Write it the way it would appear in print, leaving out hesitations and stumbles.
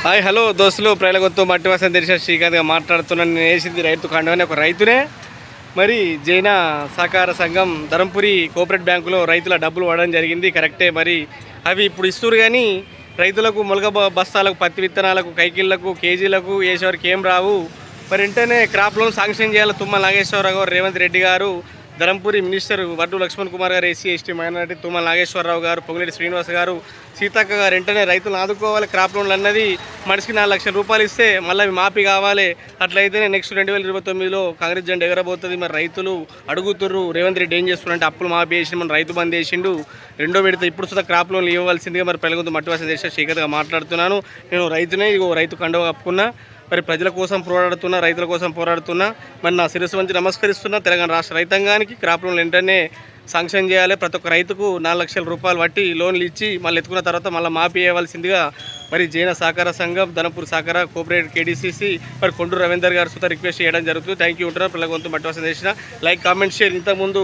Hi hello దోస్తులు ప్రజలగొత్తు మట్టి వాసన తెలిసిన శ్రీకాంత్గా మాట్లాడుతున్నాను. నేను వేసింది రైతు కాండవని ఒక రైతునే. మరి జైన సహకార సంఘం ధరంపురి కోఆపరేటివ్ బ్యాంకులో రైతుల డబ్బులు పడడం జరిగింది. కరెక్టే. మరి అవి ఇప్పుడు ఇస్తురు కానీ రైతులకు మొలక బస్తాలకు, పత్తి విత్తనాలకు, కైకిళ్లకు, కేజీలకు వేసేవారికి ఏం రావు. మరి వెంటనే క్రాప్ లోన్ శాంక్షన్ చేయాలి. తుమ్మల నాగేశ్వరరావు గారు, రేవంత్ రెడ్డి గారు, ధరంపురి మినిస్టర్ వడ్డు లక్ష్మణ్ కుమార్ గారు, SC ST minority Tummala Nageswara Rao గారు, పొంగిరెడ్డి శ్రీనివాస్ గారు, సీతక్క గారు వెంటనే రైతులను ఆదుకోవాలి. క్రాప్ లోన్లు అన్నది మనిషికి 4 లక్షల రూపాయలు ఇస్తే మళ్ళీ అవి మాఫీ కావాలి. అట్లయితేనే నెక్స్ట్ 2029లో కాంగ్రెస్ జెండా ఎగరబోతుంది. మరి రైతులు అడుగుతుర్రు రేవంత్ రెడ్డి ఏం చేస్తున్నారంటే అప్పులు మాఫీ చేసి మన రైతు బంద్ చేసిండు. రెండో విడత ఇప్పుడు సుధా క్రాప్ లోన్లు ఇవ్వవలసిందిగా మరి పెళ్ళగొంతు మట్టి వాసన చేసే శ్రీకాంత్గా మాట్లాడుతున్నాను. నేను రైతునే, ఇగో రైతు కండువ కప్పుకున్నా. మరి ప్రజల కోసం పోరాడుతున్నా, రైతుల కోసం పోరాడుతున్నా. మరి నా శిరస్సు వంచి నమస్కరిస్తున్నా. తెలంగాణ రాష్ట్ర రైతాంగానికి క్రాప్ లోన్లు వెంటనే శాంక్షన్ చేయాలి. ప్రతి ఒక్క రైతుకు 4 లక్షల రూపాయలు బట్టి లోన్లు ఇచ్చి మళ్ళీ ఎత్తుకున్న తర్వాత మళ్ళీ మాఫీ చేయవలసిందిగా మరి జైన సహకార సంఘం, ధనపూర్ సహకార కోఆపరేటివ్ కేడీసీసీ మరి కొండూరు రవీందర్ గారు సుతా రిక్వెస్ట్ చేయడం జరుగుతుంది. Thank you. ఉంటున్నారు పిల్లగొంతు మట్టి వాసన చేసిన. Like, comment, share. ఇంతకుముందు